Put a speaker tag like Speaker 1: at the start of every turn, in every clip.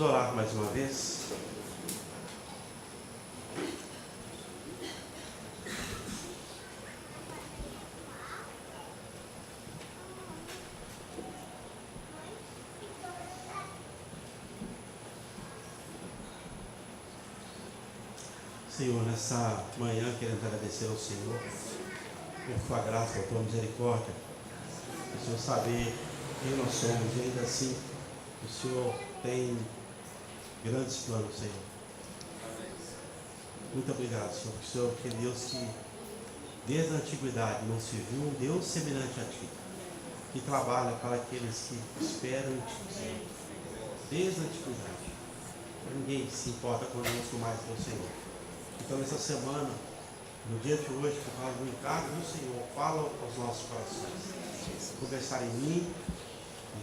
Speaker 1: orar mais uma vez. Senhor, nessa manhã queremos agradecer ao Senhor por sua graça, por tua misericórdia, por o Senhor saber quem nós somos e ainda assim o Senhor tem grandes planos, Senhor. Muito obrigado, Senhor, porque o Senhor é Deus que desde a antiguidade não se viu um Deus semelhante a Ti, que trabalha para aqueles que esperam em Ti, Senhor, desde a antiguidade. Ninguém se importa conosco mais que o Senhor. Então, nessa semana, no dia de hoje, por causa do encargo do Senhor, fala aos nossos corações. Conversar em mim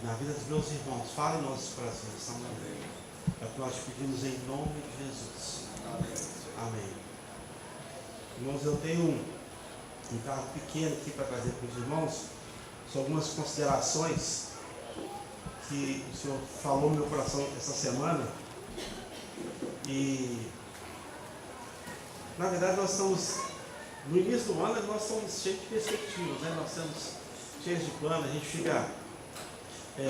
Speaker 1: e na vida dos meus irmãos. Fala em nossos corações essa manhã. É o que nós pedimos em nome de Jesus. Amém. Irmãos, eu tenho um carro pequeno aqui para trazer para os irmãos. São algumas considerações que o Senhor falou no meu coração essa semana. E na verdade nós estamos, no início do ano, nós estamos cheios de perspectivas, né? Nós estamos cheios de planos, a gente fica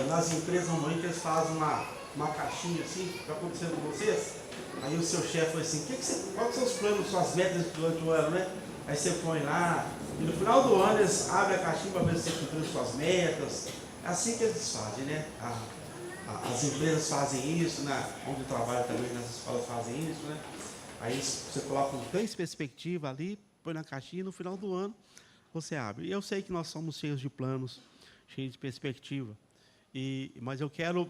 Speaker 1: nas empresas normalmente eles fazem uma caixinha assim, está acontecendo com vocês, aí o seu chefe foi assim, quais são os planos, suas metas durante o ano, né? Aí você põe lá, e no final do ano eles abrem a caixinha para ver se você cumpriu suas metas. É assim que eles fazem, né? As empresas fazem isso, onde eu trabalho também, nas escolas fazem isso, né? Aí você coloca 3 perspectivas ali, põe na caixinha e no final do ano você abre. E eu sei que nós somos cheios de planos, cheios de perspectiva. Mas eu quero,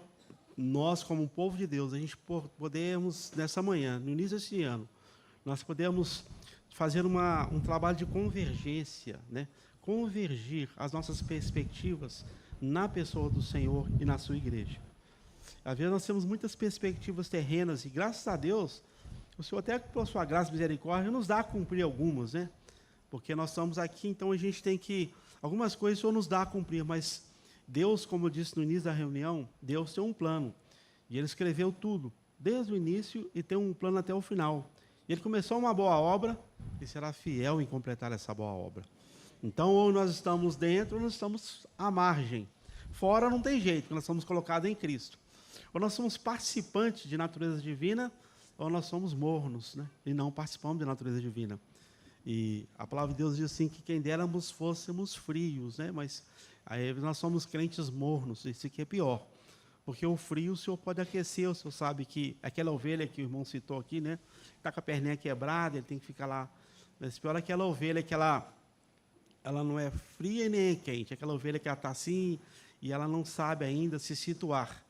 Speaker 1: nós como povo de Deus, a gente podemos, nessa manhã, no início desse ano, nós podemos fazer um trabalho de convergência, né? Convergir as nossas perspectivas na pessoa do Senhor e na sua igreja. Às vezes nós temos muitas perspectivas terrenas e, graças a Deus, o Senhor, até por sua graça e misericórdia, nos dá a cumprir algumas, né? Porque nós estamos aqui, então a gente tem que... Algumas coisas o Senhor nos dá a cumprir, mas Deus, como eu disse no início da reunião, Deus tem um plano. E Ele escreveu tudo, desde o início, e tem um plano até o final. E Ele começou uma boa obra e será fiel em completar essa boa obra. Então, ou nós estamos dentro, ou nós estamos à margem. Fora não tem jeito, porque nós somos colocados em Cristo. Ou nós somos participantes de natureza divina, ou nós somos mornos, né? E não participamos da natureza divina. E a palavra de Deus diz assim, que quem déramos fôssemos frios, né? Mas aí nós somos crentes mornos, isso aqui é pior. Porque o frio o Senhor pode aquecer, o Senhor sabe que aquela ovelha que o irmão citou aqui, né? Está com a perninha quebrada, ele tem que ficar lá. Mas pior é aquela ovelha que ela não é fria e nem é quente, aquela ovelha que ela está assim e ela não sabe ainda se situar.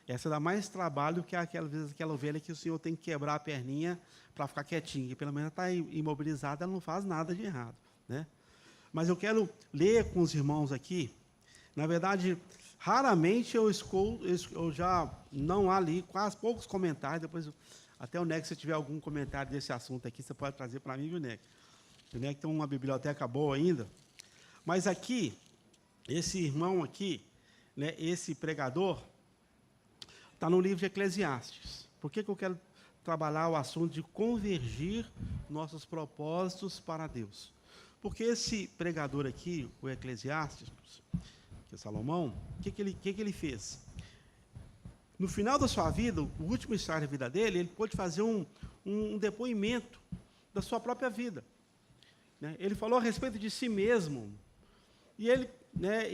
Speaker 1: Essa dá mais trabalho que aquela ovelha que o Senhor tem que quebrar a perninha para ficar quietinha. E pelo menos está imobilizada, ela não faz nada de errado, né? Mas eu quero ler com os irmãos aqui. Na verdade, raramente eu já não há ali quase poucos comentários. Depois, até o Neco, se tiver algum comentário desse assunto aqui, você pode trazer para mim, viu, Neco? O Neco tem uma biblioteca boa ainda. Mas aqui, esse irmão aqui, né, esse pregador, está no livro de Eclesiastes. Por que eu quero trabalhar o assunto de convergir nossos propósitos para Deus? Porque esse pregador aqui, o Eclesiastes, que é Salomão, o que ele fez? No final da sua vida, o último estágio da vida dele, ele pôde fazer um depoimento da sua própria vida, né? Ele falou a respeito de si mesmo. E ele, né,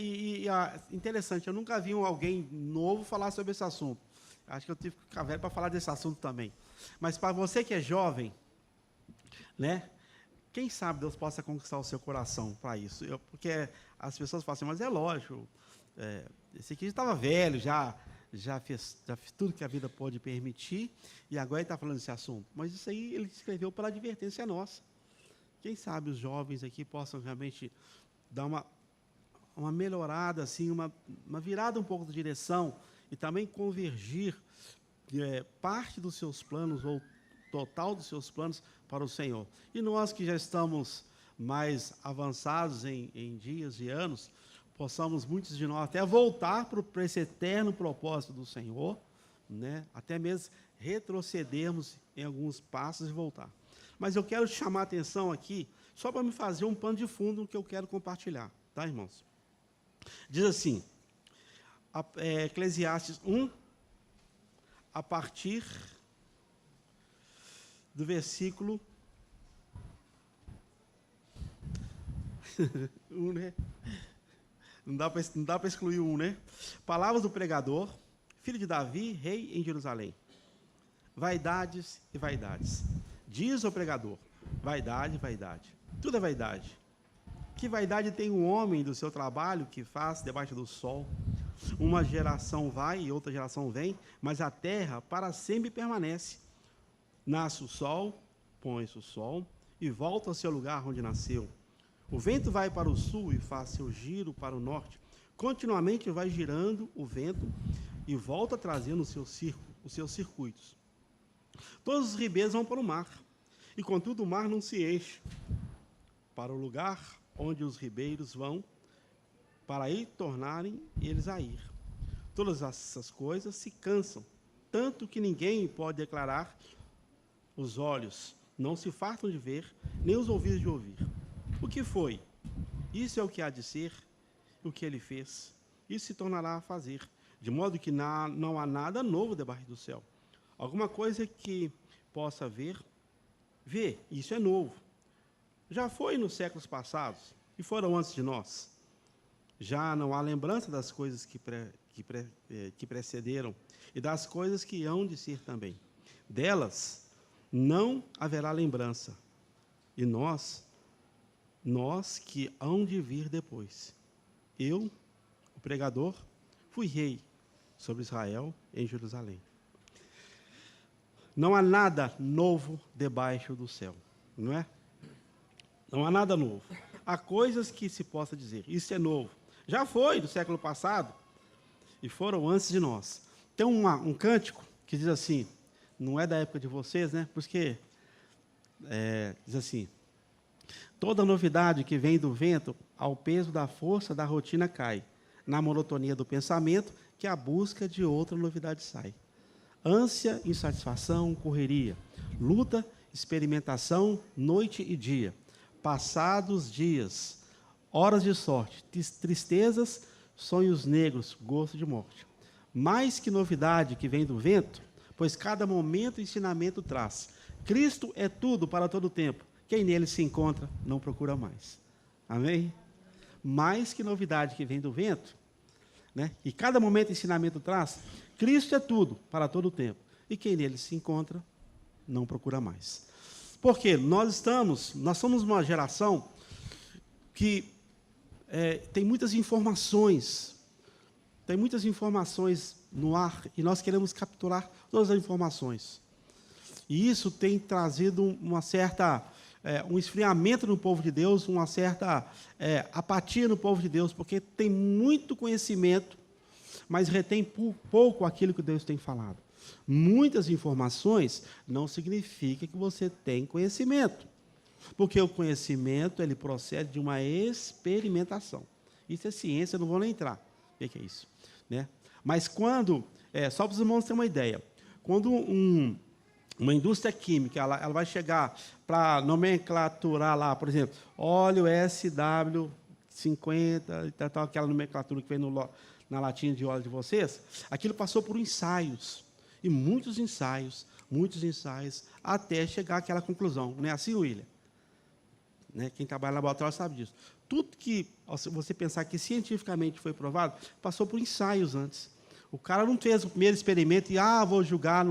Speaker 1: interessante, eu nunca vi alguém novo falar sobre esse assunto. Acho que eu tive que ficar velho para falar desse assunto também. Mas para você que é jovem, né, quem sabe Deus possa conquistar o seu coração para isso. Porque as pessoas falam assim, mas é lógico, esse aqui já estava velho, já fez tudo que a vida pode permitir, e agora ele está falando desse assunto. Mas isso aí ele escreveu pela advertência nossa. Quem sabe os jovens aqui possam realmente dar uma melhorada, assim, uma virada um pouco de direção, e também convergir parte dos seus planos, ou total dos seus planos, para o Senhor. E nós que já estamos mais avançados em dias e anos, possamos, muitos de nós, até voltar para esse eterno propósito do Senhor, né? Até mesmo retrocedermos em alguns passos e voltar. Mas eu quero chamar a atenção aqui, só para me fazer um pano de fundo que eu quero compartilhar, tá, irmãos? Diz assim, Eclesiastes 1, a partir do versículo 1, né? Não dá para excluir 1, né? Palavras do pregador, filho de Davi, rei em Jerusalém. Vaidades e vaidades. Diz o pregador, vaidade, vaidade. Tudo é vaidade. Que vaidade tem o homem do seu trabalho que faz debaixo do sol? Uma geração vai e outra geração vem, mas a terra para sempre permanece. Nasce o sol, põe-se o sol e volta ao seu lugar onde nasceu. O vento vai para o sul e faz seu giro para o norte. Continuamente vai girando o vento e volta trazendo os seus circuitos. Todos os ribeiros vão para o mar, e contudo o mar não se enche. Para o lugar onde os ribeiros vão, para aí tornarem eles a ir. Todas essas coisas se cansam, tanto que ninguém pode declarar. Os olhos não se fartam de ver, nem os ouvidos de ouvir. O que foi? Isso é o que há de ser, o que ele fez. Isso se tornará a fazer, de modo que não há nada novo debaixo do céu. Alguma coisa que possa ver, isso é novo. Já foi nos séculos passados, e foram antes de nós. Já não há lembrança das coisas que precederam, e das coisas que hão de ser também. Delas não haverá lembrança, e nós que hão de vir depois. Eu, o pregador, fui rei sobre Israel em Jerusalém. Não há nada novo debaixo do céu, não é? Não há nada novo. Há coisas que se possa dizer, isso é novo. Já foi do século passado e foram antes de nós. Tem um cântico que diz assim, não é da época de vocês, né? Porque diz assim, toda novidade que vem do vento, ao peso da força da rotina cai. Na monotonia do pensamento, que a busca de outra novidade sai. Ânsia, insatisfação, correria. Luta, experimentação, noite e dia. Passados dias, horas de sorte, tristezas, sonhos negros, gosto de morte. Mais que novidade que vem do vento, pois cada momento ensinamento traz. Cristo é tudo para todo tempo. Quem nele se encontra, não procura mais. Amém? Mais que novidade que vem do vento, né? E cada momento ensinamento traz, Cristo é tudo para todo tempo. E quem nele se encontra, não procura mais. Porque nós somos uma geração que tem muitas informações no ar, e nós queremos capturar todas as informações. E isso tem trazido um esfriamento no povo de Deus, uma certa apatia no povo de Deus, porque tem muito conhecimento, mas retém pouco aquilo que Deus tem falado. Muitas informações não significa que você tem conhecimento, porque o conhecimento ele procede de uma experimentação. Isso é ciência, eu não vou nem entrar. O que é isso? Né? Mas só para os irmãos terem uma ideia, quando uma indústria química ela vai chegar para nomenclaturar lá, por exemplo, óleo SW50, aquela nomenclatura que vem na latinha de óleo de vocês, aquilo passou por ensaios, e muitos ensaios, até chegar àquela conclusão. Não é assim, William? Né? Quem trabalha no laboratório sabe disso. Tudo que você pensar que cientificamente foi provado, passou por ensaios antes. O cara não fez o primeiro experimento e, vou julgar.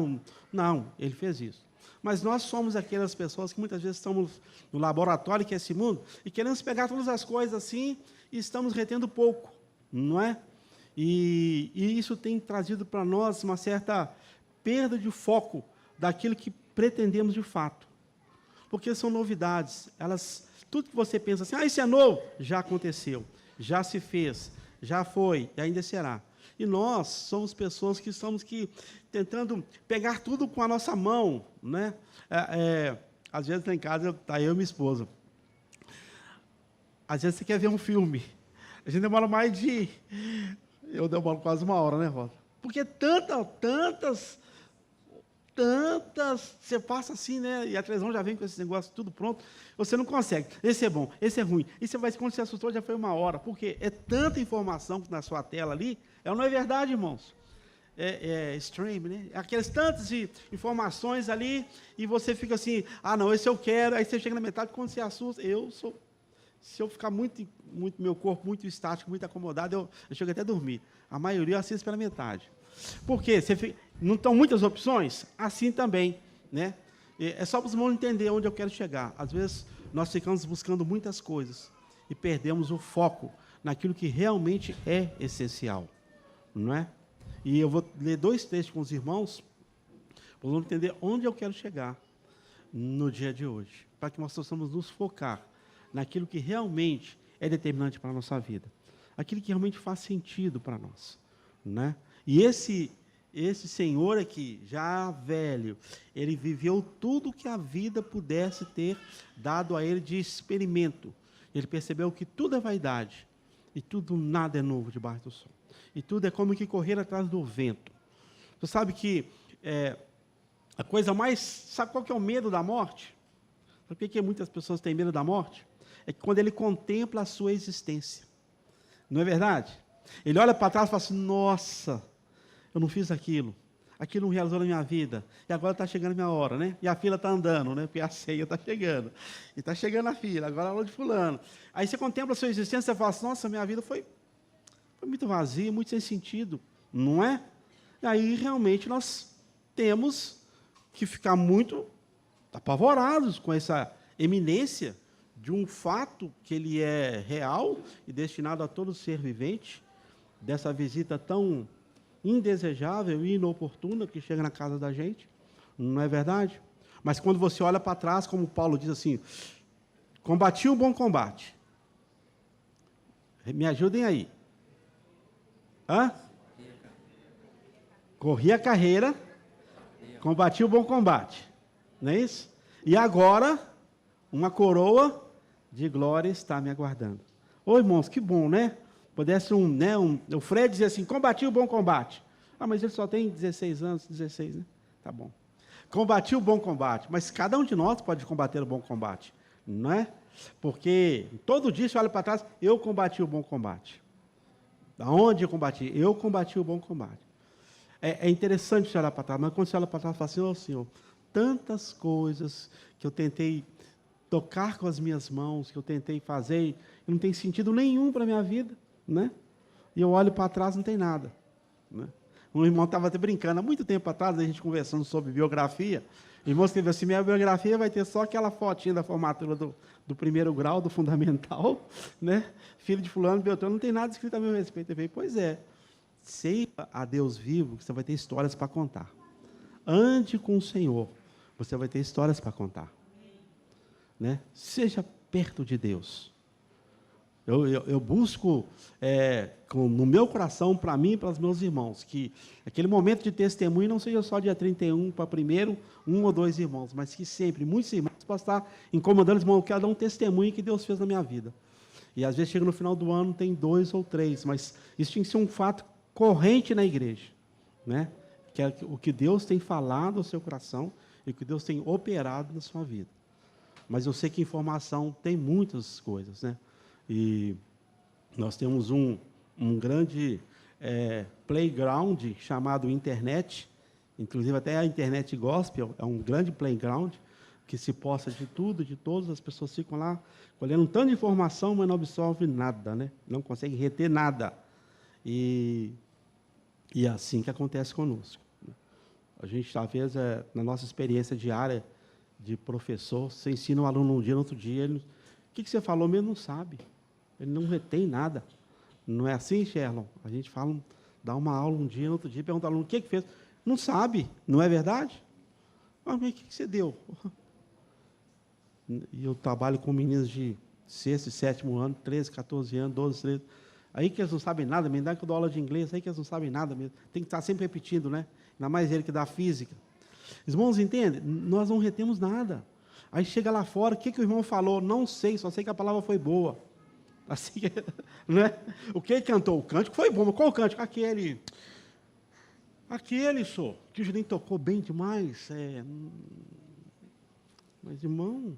Speaker 1: Não, ele fez isso. Mas nós somos aquelas pessoas que muitas vezes estamos no laboratório, que é esse mundo, e queremos pegar todas as coisas assim, e estamos retendo pouco, não é? E isso tem trazido para nós uma certa perda de foco daquilo que pretendemos de fato. Porque são novidades, tudo que você pensa assim, isso é novo, já aconteceu, já se fez, já foi e ainda será. E nós somos pessoas que estamos tentando pegar tudo com a nossa mão, né? Às vezes lá em casa está eu e minha esposa. Às vezes você quer ver um filme, a gente demora eu demoro quase uma hora, né, Rosa? Porque você passa assim, né? E a televisão já vem com esse negócio tudo pronto. Você não consegue. Esse é bom, esse é ruim. E você vai, quando você assustou, já foi 1 hora. Porque é tanta informação na sua tela ali. Não é verdade, irmãos? Stream, né? Aquelas tantas de informações ali. E você fica assim, não, esse eu quero. Aí você chega na metade, quando você assusta, se eu ficar muito, meu corpo muito estático, muito acomodado, eu chego até a dormir. A maioria eu assisto pela metade. Por quê? Não estão muitas opções? Assim também, né? É só para os irmãos entender onde eu quero chegar. Às vezes, nós ficamos buscando muitas coisas e perdemos o foco naquilo que realmente é essencial, não é? E eu vou ler 2 textos com os irmãos, para nós entender onde eu quero chegar no dia de hoje, para que nós possamos nos focar naquilo que realmente é determinante para a nossa vida, aquilo que realmente faz sentido para nós, né? E esse senhor aqui, já velho, ele viveu tudo que a vida pudesse ter dado a ele de experimento. Ele percebeu que tudo é vaidade, e nada é novo debaixo do sol. E tudo é como que correr atrás do vento. Você sabe que a coisa mais... Sabe qual que é o medo da morte? Sabe por que muitas pessoas têm medo da morte? É que quando ele contempla a sua existência. Não é verdade? Ele olha para trás e fala assim, nossa, eu não fiz aquilo não realizou na minha vida, e agora está chegando a minha hora, né? E a fila está andando, né? Porque a ceia está chegando, e está chegando a fila, agora é a hora de fulano. Aí você contempla a sua existência e fala assim, nossa, minha vida foi muito vazia, muito sem sentido, não é? E aí realmente nós temos que ficar muito apavorados com essa eminência de um fato que ele é real e destinado a todo ser vivente, dessa visita tão indesejável e inoportuna que chega na casa da gente, não é verdade? Mas quando você olha para trás, como Paulo diz assim, combati o bom combate. Me ajudem aí. Corri a carreira, combati o bom combate. Não é isso? E agora, uma coroa de glória está me aguardando. Ô, irmãos, que bom, né? Pudesse o Fred dizer assim, combati o bom combate. Mas ele só tem 16 anos, 16, né? Tá bom. Combati o bom combate. Mas cada um de nós pode combater o bom combate, não é? Porque todo dia você olha para trás, eu combati o bom combate. Aonde eu combati? Eu combati o bom combate. É interessante você olhar para trás, mas quando você olha para trás, você fala assim, Senhor, tantas coisas que eu tentei tocar com as minhas mãos, que eu tentei fazer, e não tem sentido nenhum para a minha vida, né? E eu olho para trás, não tem nada, né? Um irmão estava até brincando, há muito tempo atrás, a gente conversando sobre biografia, o irmão escreveu assim, minha biografia vai ter só aquela fotinha da formatura do primeiro grau, do fundamental, né? Filho de fulano, Beltrano, não tem nada escrito a meu respeito. Eu falei, pois é, seiva a Deus vivo, que você vai ter histórias para contar. Ande com o Senhor, você vai ter histórias para contar. Né? Seja perto de Deus. Eu busco no meu coração, para mim e para os meus irmãos, que aquele momento de testemunho não seja só dia 31 para primeiro, 1 ou 2 irmãos, mas que sempre, muitos irmãos possam estar incomodando os irmãos, eu quero dar um testemunho que Deus fez na minha vida. E às vezes chega no final do ano, tem 2 ou 3, mas isso tinha que ser um fato corrente na igreja, né? Que é o que Deus tem falado ao seu coração e o que Deus tem operado na sua vida. Mas eu sei que informação tem muitas coisas, né? E nós temos um grande playground chamado internet, inclusive até a internet gospel, é um grande playground, que se posta de tudo, de todos, as pessoas ficam lá colhendo um tanto de informação, mas não absorve nada, né? Não consegue reter nada. E é assim que acontece conosco. A gente, talvez, na nossa experiência diária de professor, você ensina um aluno um dia, no outro dia, ele, o que você falou mesmo não sabe. Ele não retém nada. Não é assim, Sherlon? A gente fala, dá uma aula um dia, no outro dia, pergunta ao aluno, o que fez? Não sabe, não é verdade? Mas o que você deu? E eu trabalho com meninos de 6º e 7º ano, 13, 14 anos, 12, 13. Aí que eles não sabem nada, me dá que eu dou aula de inglês, aí que eles não sabem nada mesmo. Tem que estar sempre repetindo, né? Ainda mais ele que dá física. Os irmãos entendem? Nós não retemos nada. Aí chega lá fora, o que o irmão falou? Não sei, só sei que a palavra foi boa. Assim, né? O que ele cantou? O cântico foi bom, mas qual o cântico? Aquele. Aquele, só, que o Juninho tocou bem demais. Mas, irmão,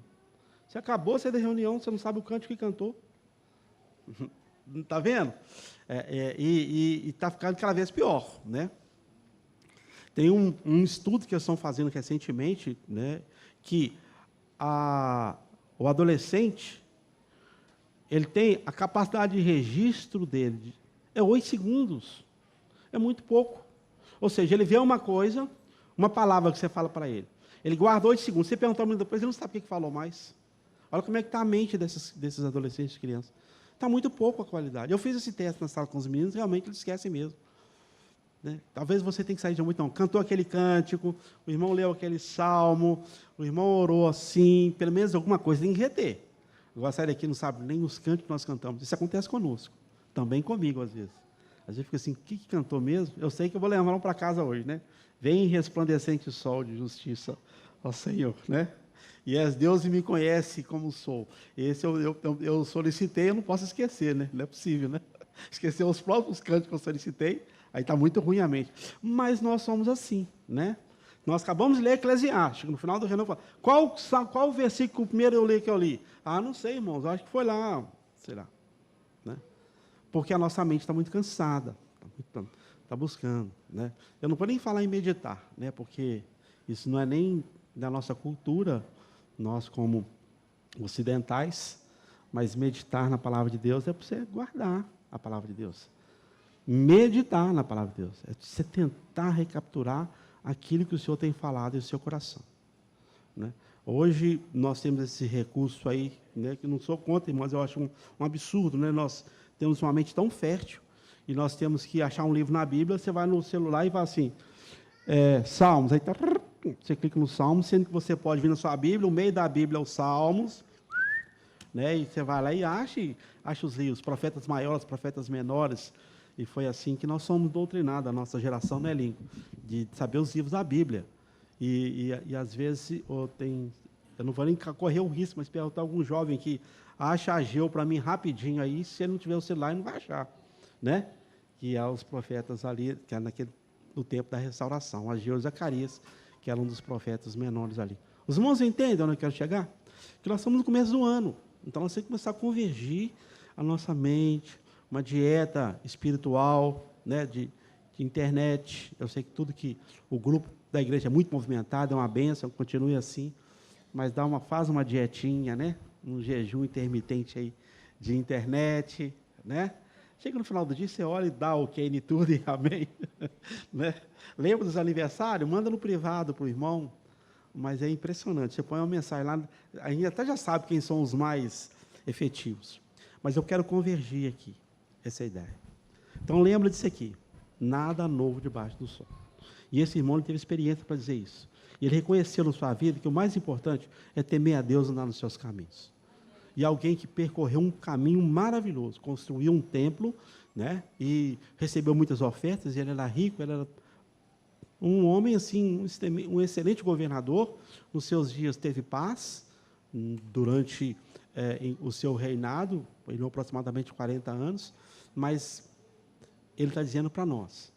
Speaker 1: você acabou de reunião, você não sabe o cântico que cantou. Está vendo? E está ficando cada vez pior, né? Tem um estudo que eles estão fazendo recentemente, né, que o adolescente, ele tem a capacidade de registro dele, 8 segundos. É muito pouco. Ou seja, ele vê uma coisa, uma palavra que você fala para ele. Ele guarda 8 segundos. Você perguntar muito depois, ele não sabe o que falou mais. Olha como é que está a mente desses adolescentes e crianças. Está muito pouco a qualidade. Eu fiz esse teste na sala com os meninos, realmente eles esquecem mesmo. Né? Talvez você tenha que sair de muito, não. Cantou aquele cântico, o irmão leu aquele salmo, o irmão orou assim, pelo menos alguma coisa, tem que reter. Agora sai daqui, não sabe nem os cânticos que nós cantamos. Isso acontece conosco, também comigo às vezes. Às vezes fica assim, o que cantou mesmo? Eu sei que eu vou levar um para casa hoje, né? Vem resplandecente sol de justiça ao Senhor, né? E és Deus e me conhece como sou. Esse eu solicitei, eu não posso esquecer, né? Não é possível, né? Esquecer os próprios cânticos que eu solicitei, aí está muito ruim a mente. Mas nós somos assim, né? Nós acabamos de ler Eclesiastes, no final do Renan fala, qual versículo primeiro que eu li? Ah, não sei, irmãos, acho que foi lá, sei lá. Né? Porque a nossa mente está muito cansada, está buscando. Né? Eu não vou nem falar em meditar, né? Porque isso não é nem da nossa cultura, nós como ocidentais, mas meditar na palavra de Deus é para você guardar a palavra de Deus. Meditar na palavra de Deus é você tentar recapturar aquilo que o Senhor tem falado em seu coração. Né? Hoje nós temos esse recurso aí, né, que não sou contra, mas eu acho um absurdo. Né? Nós temos uma mente tão fértil e nós temos que achar um livro na Bíblia, você vai no celular e vai assim, Salmos, aí tá, você clica no Salmos, sendo que você pode vir na sua Bíblia, o meio da Bíblia é os Salmos, né, e você vai lá e acha os livros, profetas maiores, profetas menores, e foi assim que nós somos doutrinados, a nossa geração, né, Lincoln, de saber os livros da Bíblia. E às vezes, eu não vou nem correr o risco, mas perguntar a algum jovem que acha Ageu para mim rapidinho aí, se ele não tiver o celular, ele não vai achar. Né? Que há os profetas ali, que é no tempo da restauração, Ageu e Zacarias, que eram um dos profetas menores ali. Os irmãos entendem onde eu quero chegar? Que nós estamos no começo do ano, então nós temos que começar a convergir a nossa mente, uma dieta espiritual, né, de internet. Eu sei que tudo que o grupo da igreja é muito movimentado, é uma bênção, continue assim, mas faz uma dietinha, né, um jejum intermitente aí de internet, né? Chega no final do dia, você olha e dá ok em tudo e amém. Né? Lembra dos aniversários? Manda no privado para o irmão. Mas é impressionante. Você põe uma mensagem lá, a gente até já sabe quem são os mais efetivos. Mas eu quero convergir aqui. Essa é a ideia. Então lembra disso aqui. Nada novo debaixo do sol. E esse irmão teve experiência para dizer isso. E ele reconheceu na sua vida que o mais importante é temer a Deus e andar nos seus caminhos. E alguém que percorreu um caminho maravilhoso, construiu um templo, né, e recebeu muitas ofertas, e ele era rico, ele era um homem assim, um excelente governador, nos seus dias teve paz, durante o seu reinado, ele aproximadamente 40 anos, mas ele está dizendo para nós,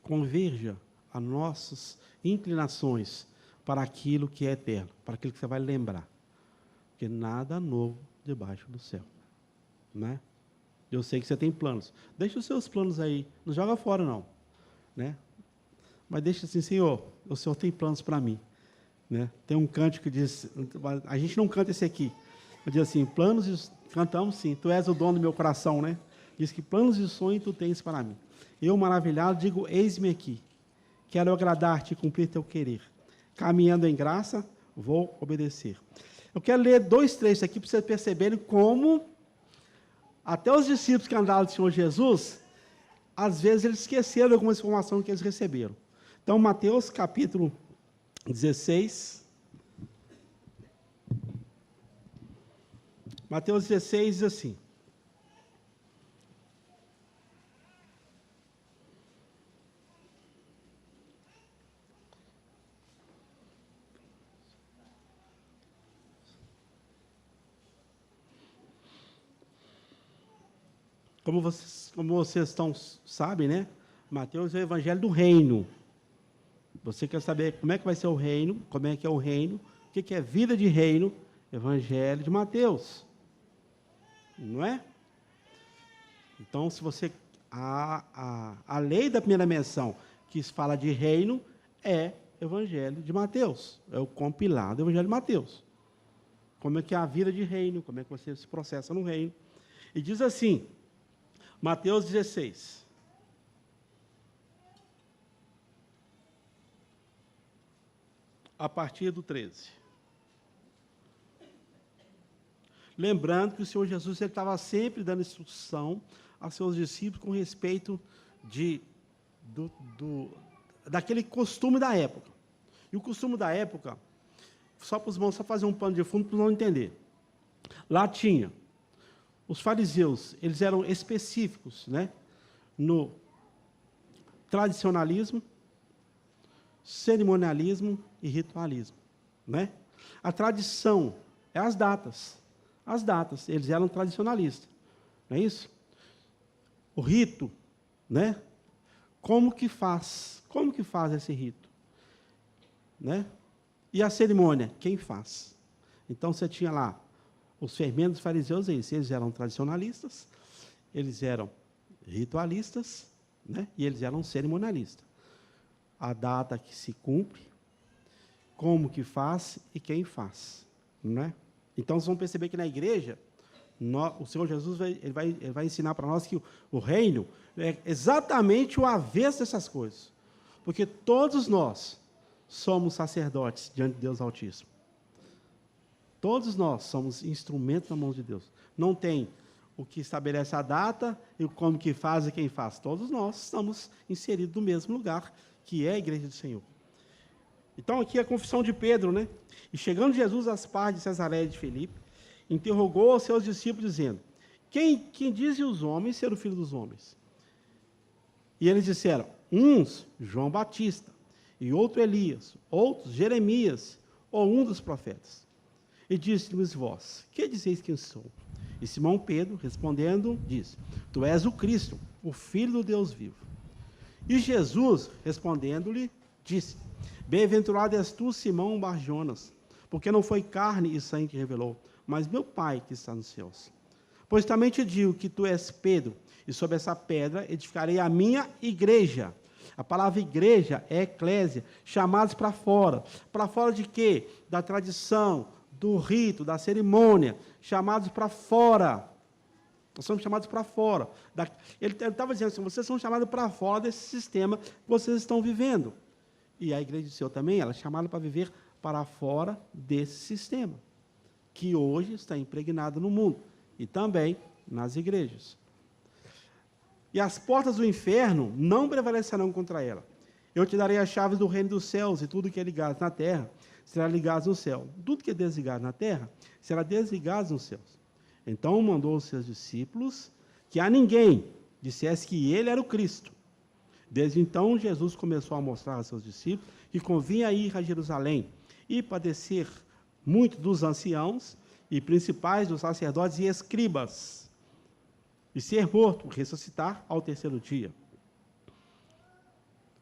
Speaker 1: converja as nossas inclinações para aquilo que é eterno, para aquilo que você vai lembrar. Porque nada novo debaixo do céu. Né? Eu sei que você tem planos. Deixa os seus planos aí. Não joga fora, não. Né? Mas deixa assim, Senhor, o Senhor tem planos para mim. Né? Tem um cântico que diz, a gente não canta esse aqui, mas diz assim, cantamos sim, tu és o dono do meu coração, né? Diz que planos e sonhos tu tens para mim. Eu, maravilhado, digo, eis-me aqui. Quero agradar-te e cumprir teu querer. Caminhando em graça, vou obedecer. Eu quero ler 2 trechos aqui para vocês perceberem como até os discípulos que andaram do Senhor Jesus, às vezes eles esqueceram algumas informações que eles receberam. Então, Mateus capítulo 16. Mateus 16 diz assim. Como vocês sabem, né? Mateus é o evangelho do reino. Você quer saber como é que vai ser o reino, como é que é o reino, o que é vida de reino? Evangelho de Mateus. Não é? Então, se você... A lei da primeira menção, que fala de reino, é Evangelho de Mateus. É o compilado do Evangelho de Mateus. Como é que é a vida de reino, como é que você se processa no reino. E diz assim, Mateus 16. A partir do 13. Lembrando que o Senhor Jesus ele estava sempre dando instrução a seus discípulos com respeito daquele costume da época. E o costume da época, só para os irmãos só fazer um pano de fundo para não entender. Lá tinha, os fariseus, eles eram específicos, né, no tradicionalismo, cerimonialismo e ritualismo, né? A tradição é as datas. As datas, eles eram tradicionalistas, não é isso? O rito, né? Como que faz esse rito? Né? E a cerimônia, quem faz? Então, você tinha lá os fermentos fariseus, eles eram tradicionalistas, eles eram ritualistas, né? E eles eram cerimonialistas. A data que se cumpre, como que faz e quem faz. Né? Então, vocês vão perceber que na igreja, o Senhor Jesus vai ensinar para nós que o reino é exatamente o avesso dessas coisas. Porque todos nós somos sacerdotes diante de Deus Altíssimo. Todos nós somos instrumentos na mão de Deus. Não tem o que estabelece a data e o como que faz e quem faz. Todos nós estamos inseridos no mesmo lugar, que é a igreja do Senhor. Então, aqui é a confissão de Pedro, né? E chegando Jesus às partes de Cesareia de Filipe, interrogou os seus discípulos, dizendo, quem dizem os homens ser o filho dos homens? E eles disseram, uns, João Batista, e outro Elias, outros, Jeremias, ou um dos profetas. E disse-lhes vós, que dizeis que eu sou? E Simão Pedro, respondendo, disse, tu és o Cristo, o Filho do Deus vivo. E Jesus, respondendo-lhe, disse, bem-aventurado és tu, Simão Bar-Jonas, porque não foi carne e sangue que revelou, mas meu Pai que está nos céus. Pois também te digo que tu és Pedro, e sobre essa pedra edificarei a minha igreja. A palavra igreja é eclésia, chamados para fora. Para fora de quê? Da tradição, do rito, da cerimônia, chamados para fora. Nós somos chamados para fora. Ele estava dizendo assim, vocês são chamados para fora desse sistema que vocês estão vivendo. E a igreja do Senhor também, ela é chamada para viver para fora desse sistema, que hoje está impregnado no mundo, e também nas igrejas. E as portas do inferno não prevalecerão contra ela. Eu te darei as chaves do reino dos céus, e tudo que é ligado na terra será ligado no céu. Tudo que é desligado na terra será desligado nos céus. Então mandou os seus discípulos que a ninguém dissesse que ele era o Cristo. Desde então, Jesus começou a mostrar aos seus discípulos que convinha ir a Jerusalém e padecer muito dos anciãos e principais dos sacerdotes e escribas, e ser morto, ressuscitar ao terceiro dia.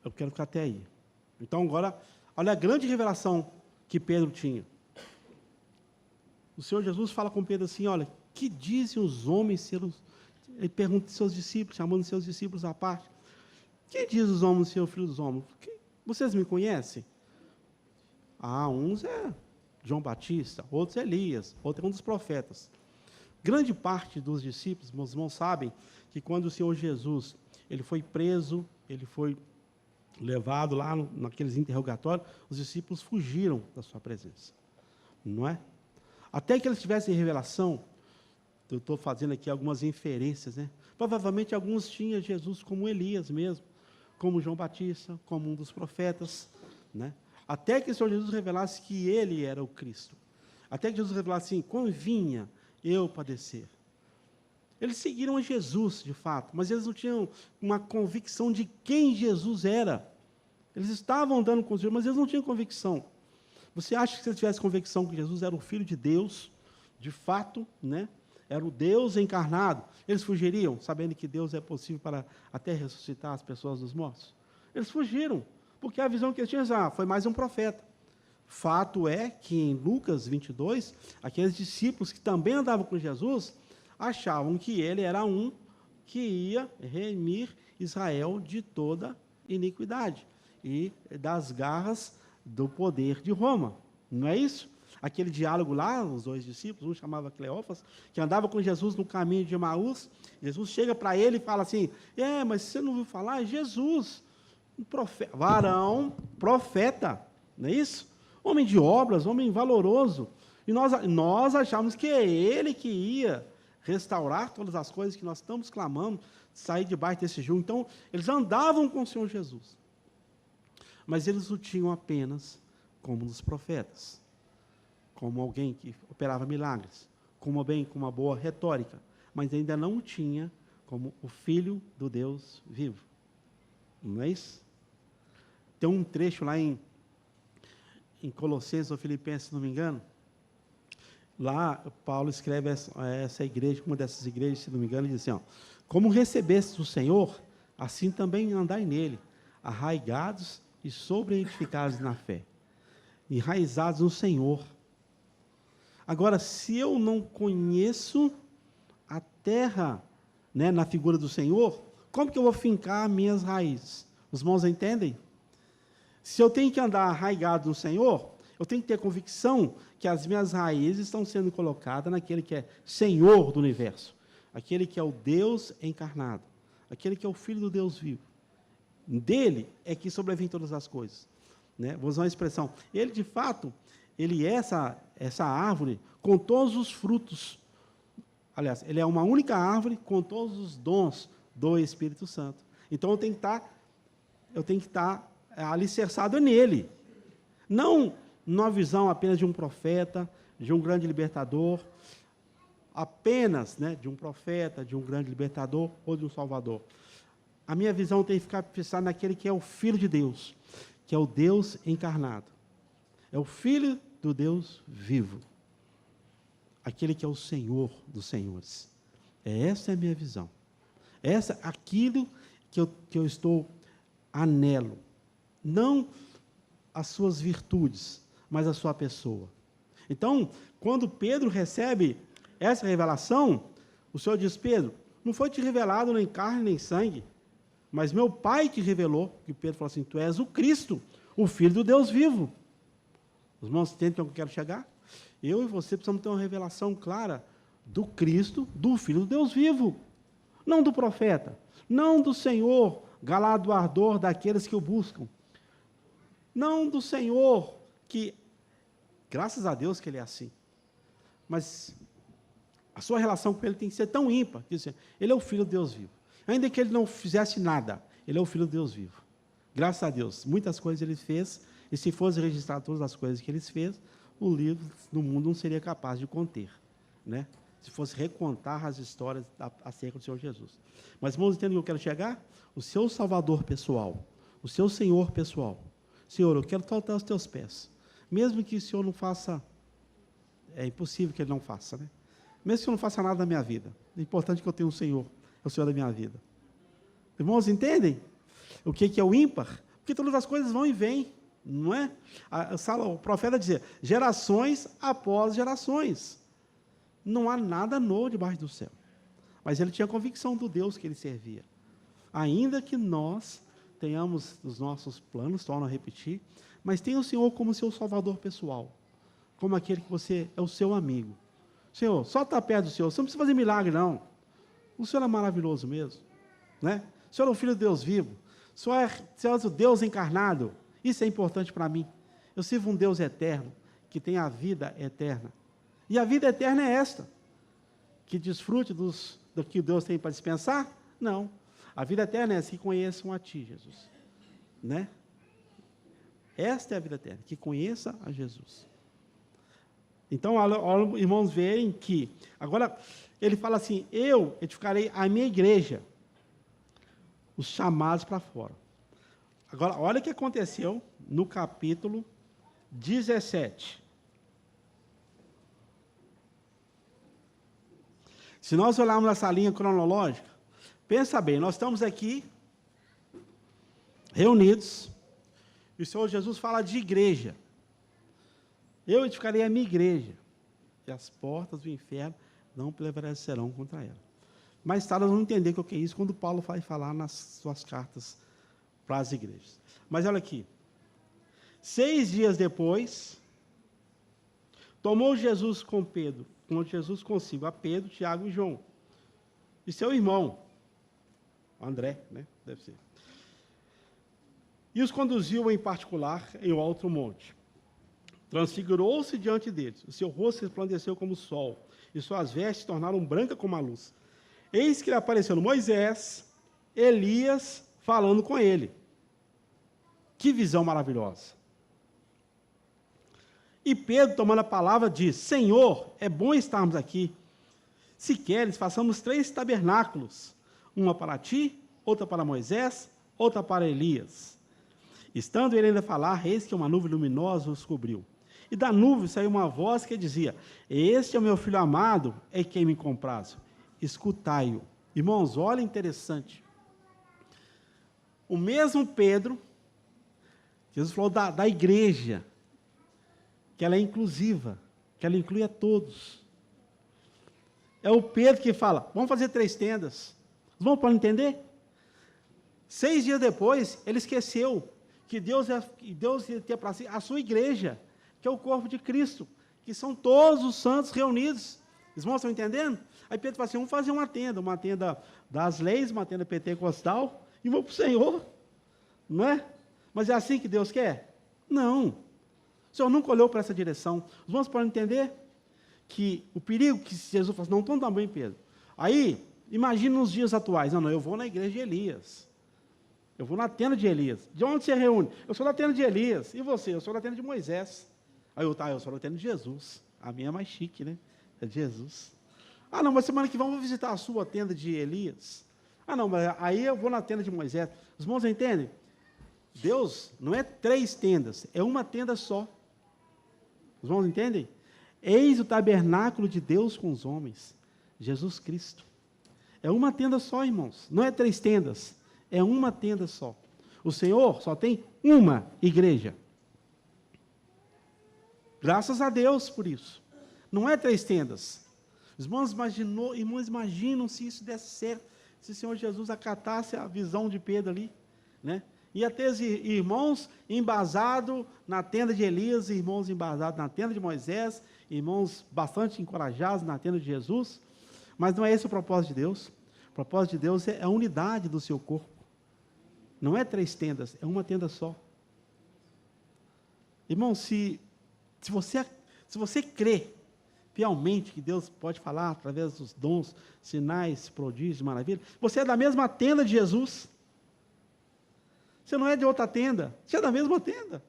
Speaker 1: Eu quero ficar até aí. Então, agora, olha a grande revelação que Pedro tinha. O Senhor Jesus fala com Pedro assim, olha, que dizem os homens ser os... Ele pergunta aos seus discípulos, chamando seus discípulos à parte, que diz os homens ser o filho dos homens? Vocês me conhecem? Uns é João Batista, outros é Elias, outro é um dos profetas. Grande parte dos discípulos, meus irmãos, sabem que quando o Senhor Jesus ele foi preso, ele foi levado lá naqueles interrogatórios, os discípulos fugiram da sua presença. Não é? Até que eles tivessem revelação, eu estou fazendo aqui algumas inferências, né? Provavelmente alguns tinham Jesus como Elias mesmo, como João Batista, como um dos profetas, né? Até que o Senhor Jesus revelasse que ele era o Cristo. Até que Jesus revelasse assim, convinha eu padecer. Eles seguiram a Jesus, de fato, mas eles não tinham uma convicção de quem Jesus era. Eles estavam andando com Jesus, mas eles não tinham convicção. Você acha que se eles tivessem convicção que Jesus era o Filho de Deus, de fato, né? era o Deus encarnado, eles fugiriam, sabendo que Deus é possível para até ressuscitar as pessoas dos mortos? Eles fugiram, porque a visão que eles tinham foi mais um profeta. Fato é que em Lucas 22, aqueles discípulos que também andavam com Jesus, achavam que ele era um que ia remir Israel de toda iniquidade e das garras do poder de Roma. Não é isso? Aquele diálogo lá, os dois discípulos, um chamava Cleófas, que andava com Jesus no caminho de Emaús. Jesus chega para ele e fala assim: mas você não ouviu falar? Jesus, um profeta, varão, profeta, não é isso? Homem de obras, homem valoroso. E nós achamos que é ele que ia restaurar todas as coisas que nós estamos clamando, sair debaixo desse jugo. Então, eles andavam com o Senhor Jesus. Mas eles o tinham apenas como os profetas, como alguém que operava milagres, como alguém com uma boa retórica, mas ainda não o tinha como o Filho do Deus vivo. Não é isso? Tem um trecho lá em Colossenses ou Filipenses, se não me engano, lá Paulo escreve essa igreja, uma dessas igrejas, se não me engano, diz assim: como recebestes o Senhor, assim também andai nele, arraigados e sobreedificados na fé, enraizados no Senhor. Agora, se eu não conheço a terra, né, na figura do Senhor, como que eu vou fincar minhas raízes? Os irmãos entendem? Se eu tenho que andar arraigado no Senhor, eu tenho que ter convicção que as minhas raízes estão sendo colocadas naquele que é Senhor do universo, aquele que é o Deus encarnado, aquele que é o Filho do Deus vivo. Dele é que sobrevêm todas as coisas. Né? Vou usar uma expressão. Ele, de fato, ele é essa árvore com todos os frutos. Aliás, ele é uma única árvore com todos os dons do Espírito Santo. Então, eu tenho que estar alicerçado nele. Não numa visão apenas de um profeta, de um grande libertador, apenas, né, de um profeta, de um grande libertador ou de um salvador. A minha visão tem que ficar fixada naquele que é o Filho de Deus, que é o Deus encarnado. É o Filho do Deus vivo. Aquele que é o Senhor dos senhores. Essa é a minha visão. Aquilo que eu estou anelo. Não as suas virtudes, mas a sua pessoa. Então, quando Pedro recebe essa revelação, o Senhor diz: Pedro, não foi te revelado nem carne nem sangue, mas meu Pai te revelou. E Pedro falou assim: tu és o Cristo, o Filho do Deus vivo. Os irmãos entendem onde eu quero chegar? Eu e você precisamos ter uma revelação clara do Cristo, do Filho do Deus vivo. Não do profeta, não do Senhor, galardoador daqueles que o buscam. Não do Senhor, que, graças a Deus que ele é assim. Mas a sua relação com ele tem que ser tão ímpar, que ele é o Filho de Deus vivo. Ainda que ele não fizesse nada, ele é o Filho de Deus vivo. Graças a Deus, muitas coisas ele fez, e se fosse registrar todas as coisas que ele fez, o livro do mundo não seria capaz de conter, né? Se fosse recontar as histórias acerca do Senhor Jesus. Mas, irmãos, entendem o que eu quero chegar? O seu Salvador pessoal, o seu Senhor pessoal. Senhor, eu quero tocar os teus pés. Mesmo que o Senhor não faça, é impossível que ele não faça, né? Mesmo que eu não faça nada na minha vida, é importante que eu tenha um Senhor, é o Senhor da minha vida. Irmãos, entendem o que é o ímpar? Porque todas as coisas vão e vêm, não é? O profeta dizia: gerações após gerações. Não há nada novo debaixo do céu. Mas ele tinha convicção do Deus que ele servia. Ainda que nós tenhamos os nossos planos, torno a repetir, mas tenha o Senhor como seu salvador pessoal, como aquele que você é o seu amigo. Senhor, só está perto do Senhor, você não precisa fazer milagre, não. O Senhor é maravilhoso mesmo, né? O Senhor é o Filho de Deus vivo, o Senhor é o Deus encarnado. Isso é importante para mim. Eu sirvo um Deus eterno, que tem a vida eterna. E a vida eterna é esta, que desfrute do que Deus tem para dispensar? Não. A vida eterna é essa, que conheçam a Ti, Jesus. Né? Esta é a vida eterna, que conheça a Jesus. Então, irmãos, verem que, agora, ele fala assim: eu edificarei a minha igreja, os chamados para fora. Agora, olha o que aconteceu no capítulo 17. Se nós olharmos essa linha cronológica, pensa bem, nós estamos aqui, reunidos, e o Senhor Jesus fala de igreja. Eu edificarei a minha igreja, e as portas do inferno não prevalecerão contra ela. Mais tarde nós vamos entender o que é isso, quando Paulo vai falar nas suas cartas para as igrejas. Mas olha aqui, 6 dias depois, tomou Jesus consigo a Pedro, Tiago e João, e seu irmão, André, né? Deve ser. E os conduziu em particular em outro monte. Transfigurou-se diante deles, o seu rosto resplandeceu como o sol, e suas vestes se tornaram brancas como a luz. Eis que lhe apareceu Moisés, Elias, falando com ele. Que visão maravilhosa! E Pedro, tomando a palavra, disse: Senhor, é bom estarmos aqui. Se queres, façamos 3 tabernáculos, uma para ti, outra para Moisés, outra para Elias. Estando ele ainda a falar, eis que uma nuvem luminosa os cobriu. E da nuvem saiu uma voz que dizia: Este é o meu filho amado, é quem me compraz. Escutai-o. Irmãos, olha interessante. O mesmo Pedro, Jesus falou da igreja, que ela é inclusiva, que ela inclui a todos. É o Pedro que fala: vamos fazer 3 tendas. Os irmãos podem entender? 6 dias depois, ele esqueceu que Deus ia ter para si a sua igreja, que é o corpo de Cristo, que são todos os santos reunidos. Os irmãos estão entendendo? Aí Pedro fala assim: vamos fazer uma tenda das leis, uma tenda pentecostal, e vamos para o Senhor. Não é? Mas é assim que Deus quer? Não. O Senhor nunca olhou para essa direção. Os irmãos podem entender que o perigo que Jesus fala assim: não, então também, Pedro. Aí, imagina nos dias atuais: não, eu vou na igreja de Elias. Eu vou na tenda de Elias. De onde você reúne? Eu sou da tenda de Elias. E você? Eu sou da tenda de Moisés. Aí eu sou da tenda de Jesus. A minha é mais chique, né? É de Jesus. Ah, não, mas semana que vem eu vou visitar a sua tenda de Elias. Ah, não, mas aí eu vou na tenda de Moisés. Os irmãos entendem? Deus não é 3 tendas, é uma tenda só. Os irmãos entendem? Eis o tabernáculo de Deus com os homens, Jesus Cristo. É uma tenda só, irmãos. Não é 3 tendas, é uma tenda só. O Senhor só tem uma igreja. Graças a Deus por isso. Não é 3 tendas. Os irmãos imaginam se isso desse certo, se o Senhor Jesus acatasse a visão de Pedro ali, né? Ia ter irmãos embasados na tenda de Elias, irmãos embasados na tenda de Moisés, irmãos bastante encorajados na tenda de Jesus, mas não é esse o propósito de Deus. O propósito de Deus é a unidade do seu corpo. Não é 3 tendas, é uma tenda só. Irmão, se você crê fielmente que Deus pode falar através dos dons, sinais, prodígios, maravilhas, você é da mesma tenda de Jesus. Você não é de outra tenda, você é da mesma tenda.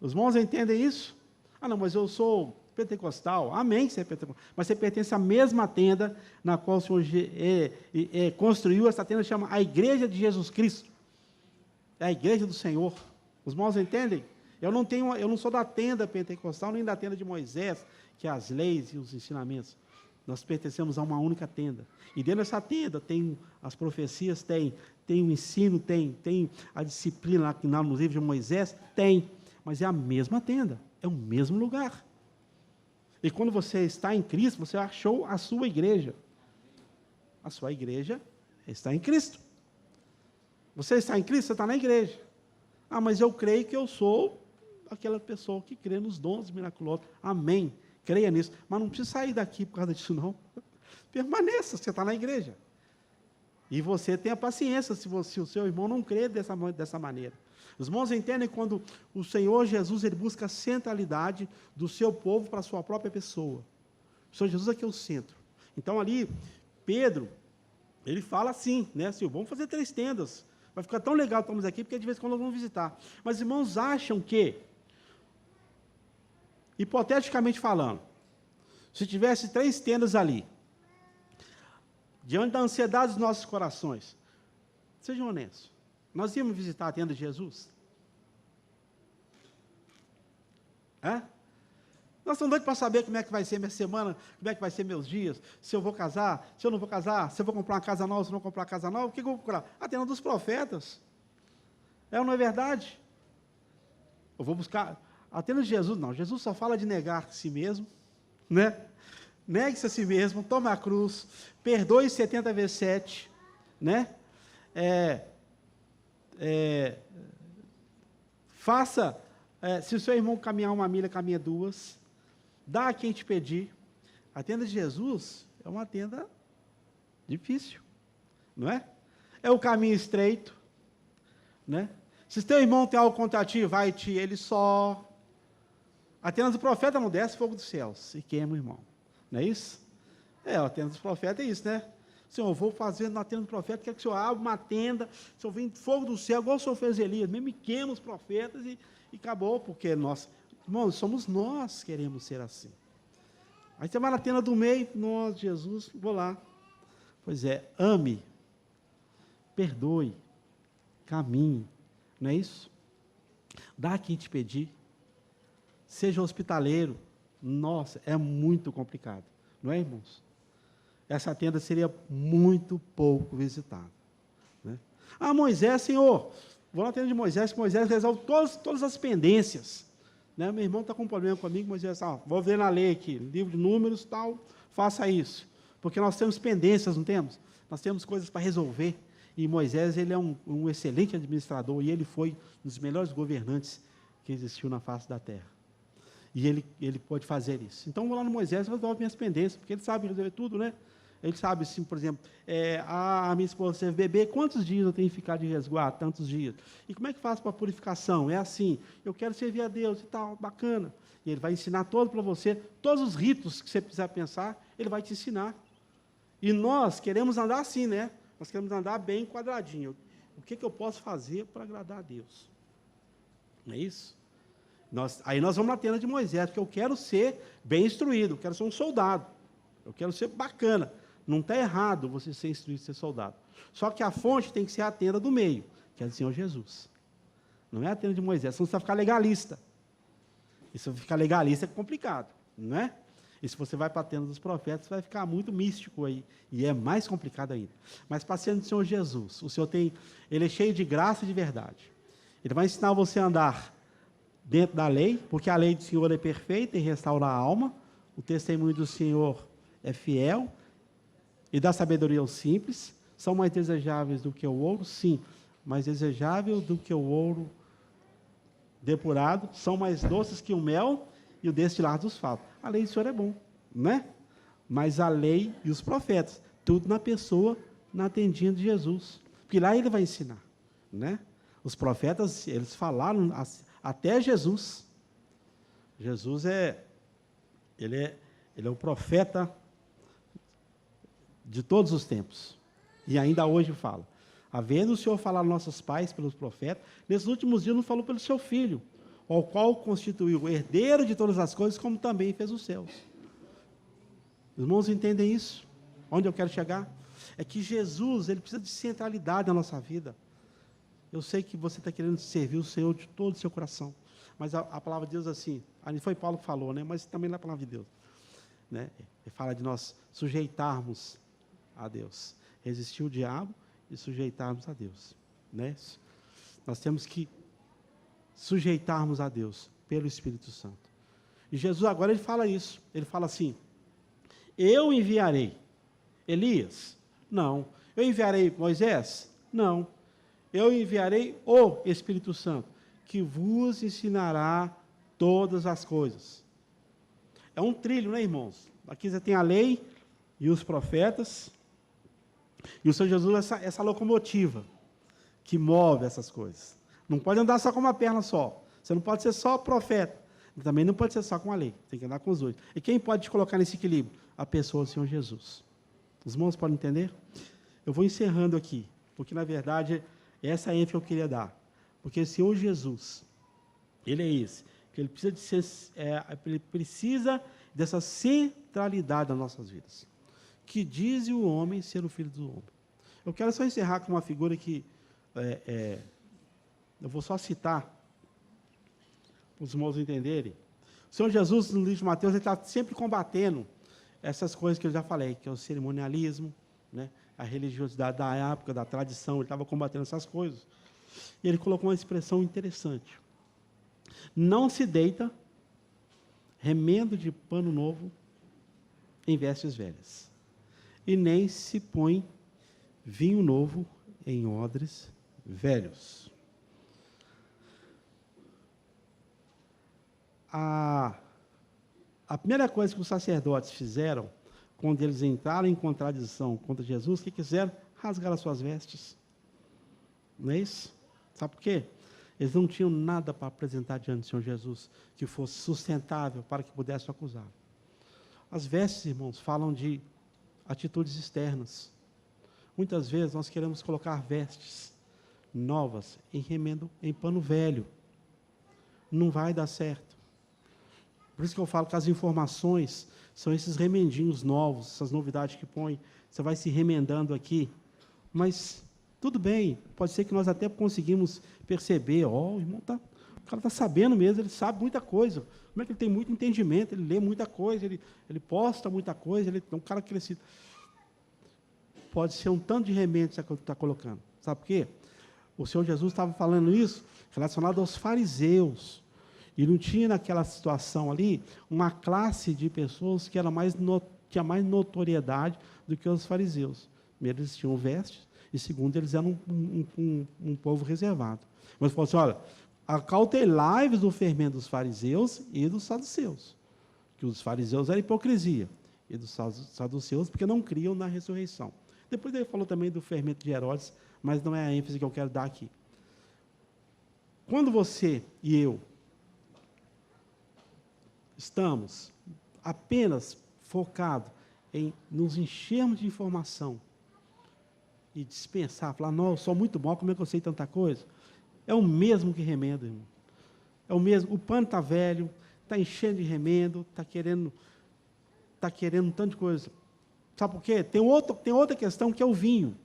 Speaker 1: Os irmãos entendem isso? Ah, não, mas eu sou pentecostal. Amém, você é pentecostal. Mas você pertence à mesma tenda na qual o Senhor construiu. Essa tenda chama a Igreja de Jesus Cristo. É a Igreja do Senhor. Os irmãos entendem? Eu não sou da tenda pentecostal, nem da tenda de Moisés, que é as leis e os ensinamentos. Nós pertencemos a uma única tenda. E dentro dessa tenda tem as profecias, tem o ensino, tem a disciplina lá nos livros de Moisés, tem. Mas é a mesma tenda, é o mesmo lugar. E quando você está em Cristo, você achou a sua igreja. A sua igreja está em Cristo. Você está em Cristo, você está na igreja. Ah, mas eu creio que eu sou aquela pessoa que crê nos dons miraculosos. Amém. Creia nisso. Mas não precisa sair daqui por causa disso, não. Permaneça, você está na igreja. E você tenha paciência se o seu irmão não crê dessa maneira. Os irmãos entendem quando o Senhor Jesus ele busca a centralidade do seu povo para a sua própria pessoa. O Senhor Jesus aqui é o centro. Então ali, Pedro, ele fala assim, né? Assim, vamos fazer 3 tendas. Vai ficar tão legal estamos aqui, porque de vez em quando nós vamos visitar. Mas os irmãos acham que, hipoteticamente falando, se tivesse 3 tendas ali, diante da ansiedade dos nossos corações, sejam honestos, nós íamos visitar a tenda de Jesus? Nós estamos doidos para saber como é que vai ser minha semana, como é que vai ser meus dias, se eu vou casar, se eu não vou casar, se eu vou comprar uma casa nova, se eu não vou comprar uma casa nova, o que eu vou procurar? A tenda dos profetas. É ou não é verdade? Eu vou buscar a tenda de Jesus, não. Jesus só fala de negar a si mesmo, né? Negue-se a si mesmo, tome a cruz, perdoe 70 vezes 7, né? Faça, se o seu irmão caminhar uma milha, caminha duas, dá a quem te pedir. A tenda de Jesus é uma tenda difícil, não é? É o caminho estreito, né? Se teu irmão tem algo contra ti, vai-te ele só. A tenda do profeta não desce fogo dos céus e queima o irmão. Não é isso? A tenda dos profetas é isso, né? Senhor, eu vou fazer na tenda do profeta, quer que o Senhor abra uma tenda, o Senhor vem fogo do céu, igual o Senhor fez Elias, mesmo queima os profetas e acabou, porque nós, irmãos, somos nós que queremos ser assim. Aí você vai na tenda do meio, nós, Jesus, vou lá. Pois é, ame, perdoe, caminhe, não é isso? Dá a quem te pedir, seja hospitaleiro. Nossa, é muito complicado, não é, irmãos? Essa tenda seria muito pouco visitada, né? Moisés, Senhor, vou na tenda de Moisés, que Moisés resolve todas as pendências, né? Meu irmão está com um problema comigo, Moisés, vou ver na lei aqui, livro de números, tal, faça isso, porque nós temos pendências, não temos? Nós temos coisas para resolver, e Moisés, ele é um excelente administrador, e ele foi um dos melhores governantes que existiu na face da terra. E ele pode fazer isso. Então, vou lá no Moisés e resolve minhas pendências, porque ele sabe resolver tudo, né? Ele sabe, assim, por exemplo, a minha esposa teve bebê, quantos dias eu tenho que ficar de resguardo? Tantos dias. E como é que faço para a purificação? É assim, eu quero servir a Deus e tal, bacana. E ele vai ensinar todo para você, todos os ritos que você precisar pensar, ele vai te ensinar. E nós queremos andar assim, né? Nós queremos andar bem quadradinho. O que eu posso fazer para agradar a Deus? Não é isso? Aí nós vamos na tenda de Moisés, porque eu quero ser bem instruído, eu quero ser um soldado, eu quero ser bacana. Não está errado você ser instruído, ser soldado. Só que a fonte tem que ser a tenda do meio, que é do Senhor Jesus. Não é a tenda de Moisés, senão você vai ficar legalista. E se você ficar legalista é complicado, não é? E se você vai para a tenda dos profetas, vai ficar muito místico aí, e é mais complicado ainda. Mas para a tenda do Senhor Jesus, o Senhor ele é cheio de graça e de verdade. Ele vai ensinar você a andar dentro da lei, porque a lei do Senhor é perfeita e restaura a alma, o testemunho do Senhor é fiel, e dá sabedoria aos simples. São mais desejáveis do que o ouro? Sim, mais desejável do que o ouro depurado, são mais doces que o mel e o destilar dos favos. A lei do Senhor é bom, né? Mas a lei e os profetas, tudo na pessoa, na tendinha de Jesus, porque lá ele vai ensinar, né? Os profetas, eles falaram até Jesus. Jesus ele é o profeta de todos os tempos. E ainda hoje fala. Havendo o Senhor falar aos nossos pais pelos profetas, nesses últimos dias não falou pelo seu Filho, ao qual constituiu o herdeiro de todas as coisas, como também fez os céus. Os irmãos entendem isso? Onde eu quero chegar? É que Jesus, ele precisa de centralidade na nossa vida. Eu sei que você está querendo servir o Senhor de todo o seu coração, mas a palavra de Deus assim, ali foi Paulo que falou, né? Mas também é a palavra de Deus, né? Ele fala de nós sujeitarmos a Deus, resistir o diabo e sujeitarmos a Deus, né? Nós temos que sujeitarmos a Deus pelo Espírito Santo. E Jesus agora ele fala isso, ele fala assim: eu enviarei Elias? Não. Eu enviarei Moisés? Não. Eu enviarei o Espírito Santo, que vos ensinará todas as coisas. É um trilho, né, irmãos? Aqui você tem a lei e os profetas, e o Senhor Jesus é essa locomotiva que move essas coisas. Não pode andar só com uma perna só. Você não pode ser só profeta. Também não pode ser só com a lei. Tem que andar com os dois. E quem pode te colocar nesse equilíbrio? A pessoa do Senhor Jesus. Os irmãos podem entender? Eu vou encerrando aqui, porque na verdade essa é a ênfase que eu queria dar. Porque o Senhor Jesus, ele é esse, que ele precisa, ele precisa dessa centralidade nas nossas vidas. Que diz o homem ser o filho do homem. Eu quero só encerrar com uma figura que eu vou só citar, para os irmãos entenderem. O Senhor Jesus, no livro de Mateus, ele está sempre combatendo essas coisas que eu já falei, que é o cerimonialismo, né? A religiosidade da época, da tradição, ele estava combatendo essas coisas. E ele colocou uma expressão interessante. Não se deita remendo de pano novo em vestes velhas, e nem se põe vinho novo em odres velhos. A primeira coisa que os sacerdotes fizeram, quando eles entraram em contradição contra Jesus, o que fizeram? Rasgaram as suas vestes. Não é isso? Sabe por quê? Eles não tinham nada para apresentar diante do Senhor Jesus que fosse sustentável para que pudesse acusar. As vestes, irmãos, falam de atitudes externas. Muitas vezes nós queremos colocar vestes novas em remendo, em pano velho. Não vai dar certo. Por isso que eu falo que as informações são esses remendinhos novos, essas novidades que põe. Você vai se remendando aqui. Mas tudo bem, pode ser que nós até conseguimos perceber, o irmão o cara está sabendo mesmo, ele sabe muita coisa. Como é que ele tem muito entendimento, ele lê muita coisa, ele posta muita coisa, ele é um cara crescido. Pode ser um tanto de remendo que você está colocando. Sabe por quê? O Senhor Jesus estava falando isso relacionado aos fariseus. E não tinha naquela situação ali uma classe de pessoas que tinha mais notoriedade do que os fariseus. Primeiro, eles tinham vestes, e segundo, eles eram um povo reservado. Mas falou assim, olha, acautelai-vos do fermento dos fariseus e dos saduceus. Que os fariseus eram hipocrisia, e dos saduceus porque não criam na ressurreição. Depois ele falou também do fermento de Herodes, mas não é a ênfase que eu quero dar aqui. Quando você e eu estamos apenas focados em nos enchermos de informação e dispensar, falar, não, eu sou muito bom, como é que eu sei tanta coisa? É o mesmo que remendo, irmão. É o mesmo, o pano está velho, está enchendo de remendo, está querendo um tanto de coisa. Sabe por quê? Tem outra questão que é o vinho.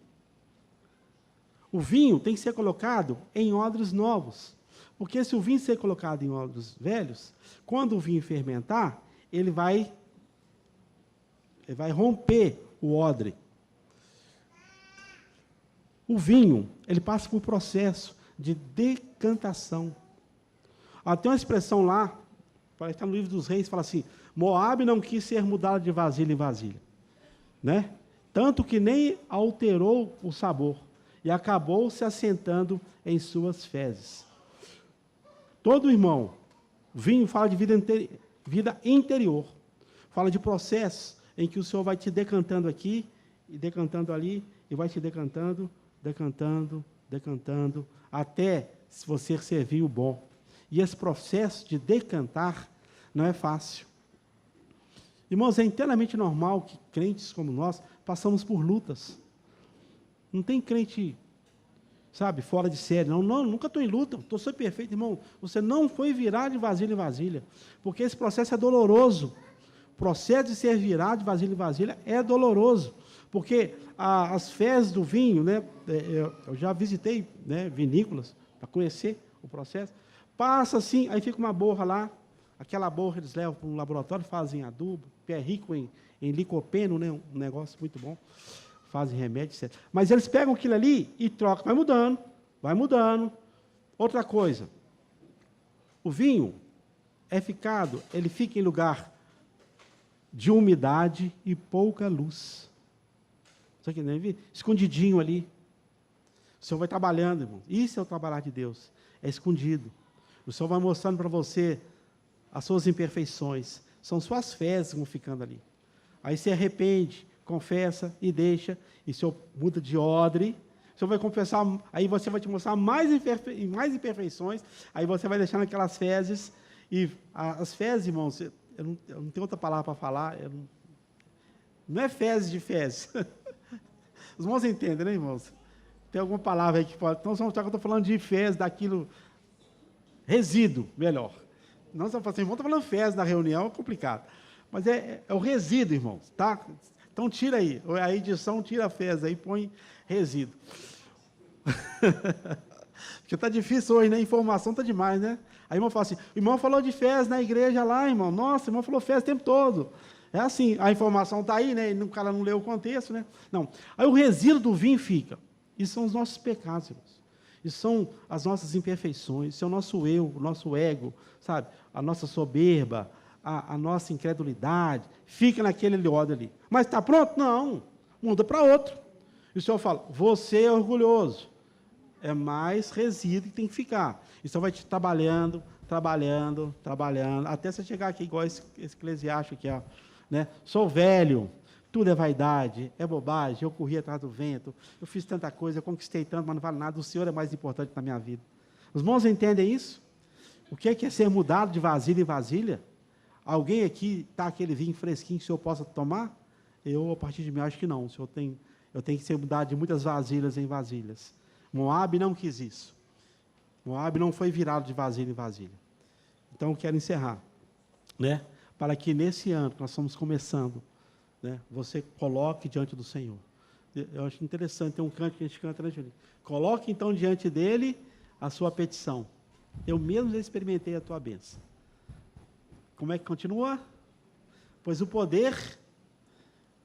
Speaker 1: O vinho tem que ser colocado em odres novos. Porque se o vinho ser colocado em odres velhos, quando o vinho fermentar, ele vai romper o odre. O vinho, ele passa por um processo de decantação. Tem uma expressão lá, parece que está no livro dos reis, fala assim, Moabe não quis ser mudado de vasilha em vasilha. Né? Tanto que nem alterou o sabor, e acabou se assentando em suas fezes. Todo irmão, vinho fala de vida interior, fala de processo em que o Senhor vai te decantando aqui, e decantando ali, e vai te decantando, até você ser vinho bom. E esse processo de decantar não é fácil. Irmãos, é inteiramente normal que crentes como nós passamos por lutas. Não tem crente, sabe, fora de série. Não, nunca estou em luta, estou sempre perfeito, irmão. Você não foi virar de vasilha em vasilha, porque esse processo é doloroso. O processo de ser virado de vasilha em vasilha é doloroso, porque as fezes do vinho, né, eu já visitei, né, vinícolas para conhecer o processo. Passa assim, aí fica uma borra lá, aquela borra eles levam para um laboratório, fazem adubo, que é rico em licopeno, né, um negócio muito bom, fazem remédio, etc. Mas eles pegam aquilo ali e trocam, vai mudando. Outra coisa, o vinho ele fica em lugar de umidade e pouca luz. Isso aqui, né? Escondidinho ali. O Senhor vai trabalhando, irmão. Isso é o trabalhar de Deus. É escondido. O Senhor vai mostrando para você as suas imperfeições. São suas fezes que vão ficando ali. Aí você arrepende, confessa e deixa. E o Senhor muda de odre. O Senhor vai confessar, aí você vai te mostrar mais imperfeições. Aí você vai deixando aquelas fezes. E as fezes, irmãos, eu não tenho outra palavra para falar. Não é fezes de fezes. Os irmãos entendem, né, irmãos? Tem alguma palavra aí que pode... Então, eu estou falando de fezes, daquilo... Resíduo, melhor. Não estamos falando assim, irmão, estou falando fezes na reunião, é complicado. Mas é o resíduo, irmãos, tá? Então, tira aí. A edição tira a fezes aí, põe resíduo. Porque está difícil hoje, né? A informação está demais, né? Aí o irmão fala assim, o irmão falou de fezes na igreja lá, irmão. Nossa, o irmão falou fezes o tempo todo. É assim, a informação está aí, né? E o cara não leu o contexto, né? Não. Aí o resíduo do vinho fica. Isso são os nossos pecados, irmãos. Isso são as nossas imperfeições, isso é o nosso eu, o nosso ego, sabe? A nossa soberba, a nossa incredulidade. Fica naquele óleo ali. Mas está pronto? Não. Muda para outro. E o Senhor fala, você é orgulhoso. É mais resíduo que tem que ficar. E você vai te trabalhando, até você chegar aqui, igual esse eclesiástico aqui, ó, né? Sou velho, tudo é vaidade, é bobagem, eu corri atrás do vento, eu fiz tanta coisa, eu conquistei tanto, mas não vale nada, o Senhor é mais importante na minha vida. Os irmãos entendem isso? O que é ser mudado de vasilha em vasilha? Alguém aqui está aquele vinho fresquinho que o Senhor possa tomar? Eu, a partir de mim, acho que não. O Senhor eu tenho que ser mudado de muitas vasilhas em vasilhas. Moabe não quis isso. Moabe não foi virado de vasilha em vasilha. Então, eu quero encerrar, né? Para que nesse ano que nós estamos começando, né, você coloque diante do Senhor. Eu acho interessante, tem um canto que a gente canta, né, Julinho? Coloque então diante dele a sua petição. Eu mesmo já experimentei a tua bênção. Como é que continua? Pois o poder,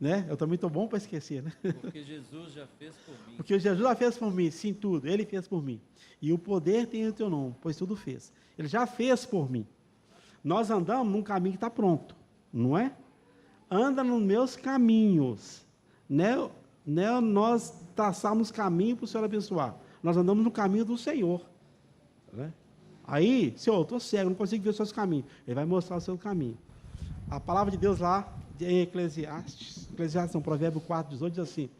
Speaker 1: né? Eu também estou bom para esquecer, né?
Speaker 2: Porque Jesus já fez por mim.
Speaker 1: Porque Jesus já fez por mim, sim, tudo. Ele fez por mim. E o poder tem o teu nome, pois tudo fez. Ele já fez por mim. Nós andamos num caminho que está pronto, não é? Anda nos meus caminhos. Né? Nós traçamos caminho para o Senhor abençoar. Nós andamos no caminho do Senhor. Né? Aí, Senhor, eu estou cego, não consigo ver os seus caminhos. Ele vai mostrar o seu caminho. A palavra de Deus lá, em Eclesiastes, não, Provérbio 4, 18, diz assim,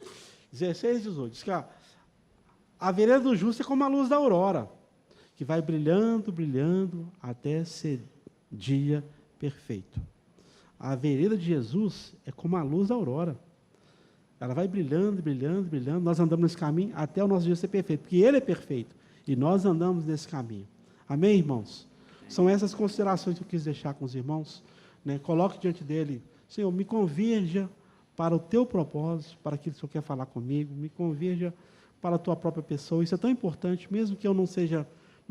Speaker 1: 16, 18, diz que a vereda do justo é como a luz da aurora, que vai brilhando, brilhando, até ser dia perfeito. A vereda de Jesus é como a luz da aurora. Ela vai brilhando, brilhando, brilhando. Nós andamos nesse caminho até o nosso dia ser perfeito, porque Ele é perfeito. E nós andamos nesse caminho. Amém, irmãos? São essas considerações que eu quis deixar com os irmãos. Né? Coloque diante dele, Senhor, me convirja para o teu propósito, para aquilo que o Senhor quer falar comigo, me convirja para a tua própria pessoa. Isso é tão importante, mesmo que eu não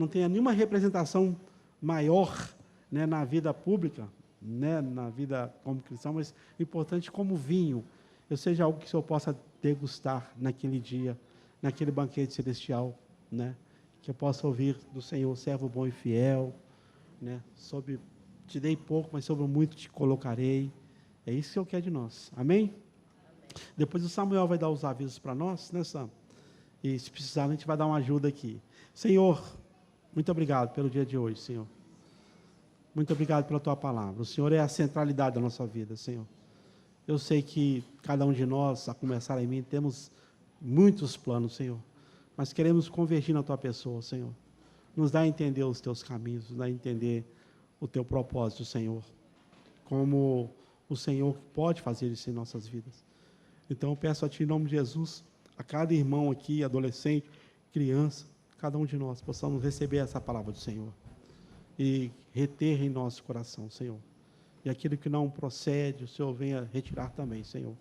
Speaker 1: tenha nenhuma representação maior, né, na vida pública, né, na vida como cristão, mas o importante como vinho, eu seja algo que o Senhor possa degustar naquele dia, naquele banquete celestial, né, que eu possa ouvir do Senhor, servo bom e fiel, né, te dei pouco, mas sobre muito te colocarei. É isso que eu quero de nós. Amém? Depois o Samuel vai dar os avisos para nós, né, Sam? E se precisar, a gente vai dar uma ajuda aqui. Senhor, muito obrigado pelo dia de hoje, Senhor. Muito obrigado pela tua palavra. O Senhor é a centralidade da nossa vida, Senhor. Eu sei que cada um de nós, a começar em mim, temos muitos planos, Senhor. Mas queremos convergir na tua pessoa, Senhor. Nos dá a entender os teus caminhos, nos dá a entender o teu propósito, Senhor. Como o Senhor pode fazer isso em nossas vidas. Então eu peço a Ti, em nome de Jesus, a cada irmão aqui, adolescente, criança, cada um de nós, possamos receber essa palavra do Senhor. E reter em nosso coração, Senhor. E aquilo que não procede, o Senhor venha retirar também, Senhor.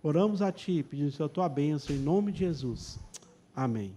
Speaker 1: Oramos a Ti, pedindo a Tua bênção, em nome de Jesus. Amém.